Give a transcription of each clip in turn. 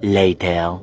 later.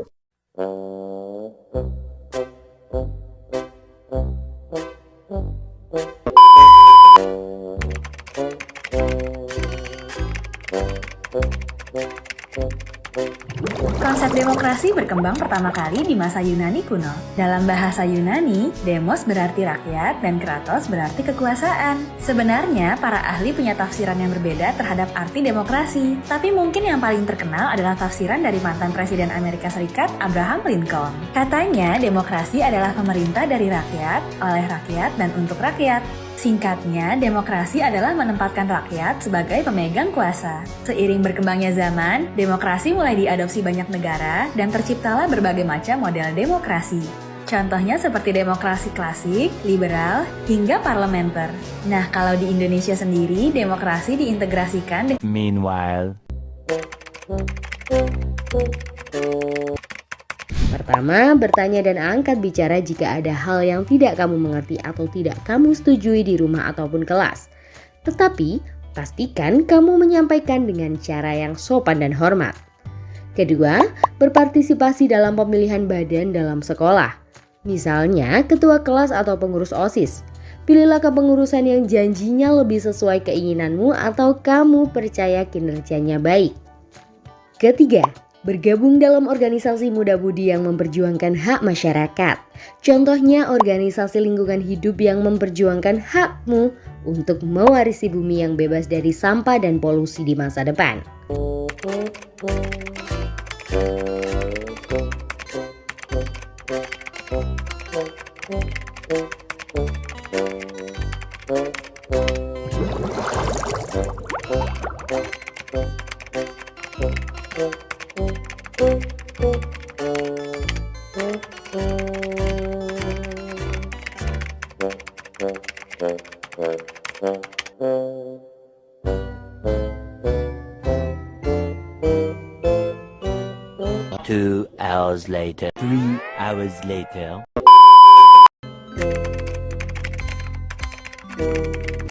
Konsep demokrasi berkembang pertama kali di masa Yunani kuno. Dalam bahasa Yunani, demos berarti rakyat dan kratos berarti kekuasaan. Sebenarnya, para ahli punya tafsiran yang berbeda terhadap arti demokrasi. Tapi mungkin yang paling terkenal adalah tafsiran dari mantan Presiden Amerika Serikat, Abraham Lincoln. Katanya, demokrasi adalah pemerintah dari rakyat, oleh rakyat, dan untuk rakyat. Singkatnya, demokrasi adalah menempatkan rakyat sebagai pemegang kuasa. Seiring berkembangnya zaman, demokrasi mulai diadopsi banyak negara dan terciptalah berbagai macam model demokrasi. Contohnya seperti demokrasi klasik, liberal, hingga parlementer. Nah, kalau di Indonesia sendiri, demokrasi diintegrasikan dengan Meanwhile. Pertama, bertanya dan angkat bicara jika ada hal yang tidak kamu mengerti atau tidak kamu setujui di rumah ataupun kelas. Tetapi, pastikan kamu menyampaikan dengan cara yang sopan dan hormat. Kedua, berpartisipasi dalam pemilihan badan dalam sekolah. Misalnya, ketua kelas atau pengurus OSIS. Pilihlah kepengurusan yang janjinya lebih sesuai keinginanmu atau kamu percaya kinerjanya baik. Ketiga, bergabung dalam organisasi muda-mudi yang memperjuangkan hak masyarakat. Contohnya organisasi lingkungan hidup yang memperjuangkan hakmu untuk mewarisi bumi yang bebas dari sampah dan polusi di masa depan. Two hours later. 3 hours later.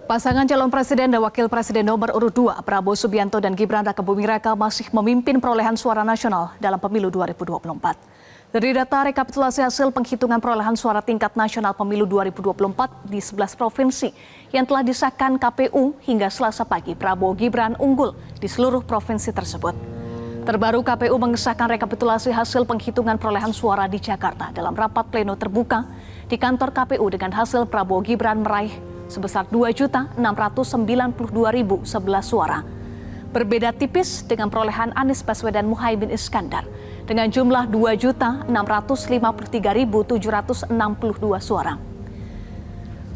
Pasangan calon presiden dan wakil presiden nomor urut 2 Prabowo Subianto dan Gibran Rakebuming Raka masih memimpin perolehan suara nasional dalam pemilu 2024. Dari data rekapitulasi hasil penghitungan perolehan suara tingkat nasional pemilu 2024 di 11 provinsi yang telah disahkan KPU hingga Selasa pagi, Prabowo Gibran unggul di seluruh provinsi tersebut. Terbaru KPU mengesahkan rekapitulasi hasil penghitungan perolehan suara di Jakarta dalam rapat pleno terbuka di kantor KPU dengan hasil Prabowo Gibran meraih sebesar 2.692.011 suara. Berbeda tipis dengan perolehan Anies Baswedan Muhaimin Iskandar dengan jumlah 2.653.762 suara.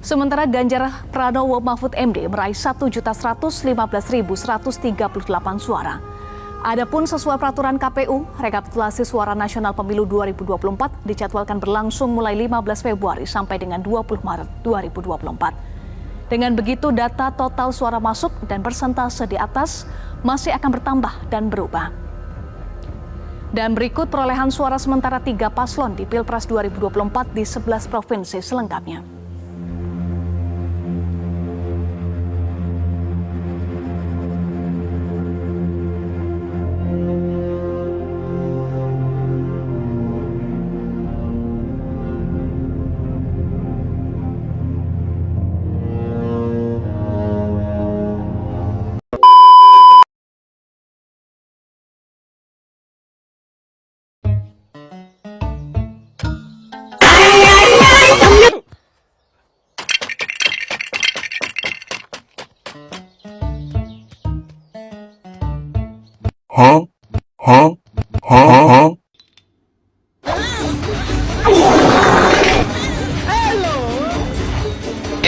Sementara Ganjar Pranowo Mahfud MD meraih 1.115.138 suara. Adapun sesuai peraturan KPU, rekapitulasi suara nasional pemilu 2024 dijadwalkan berlangsung mulai 15 Februari sampai dengan 20 Maret 2024. Dengan begitu, data total suara masuk dan persentase di atas masih akan bertambah dan berubah. Dan berikut perolehan suara sementara 3 paslon di Pilpres 2024 di 11 provinsi selengkapnya.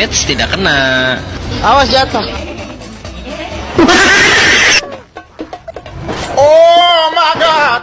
Eits, tidak kena. Awas jatuh. Oh my god.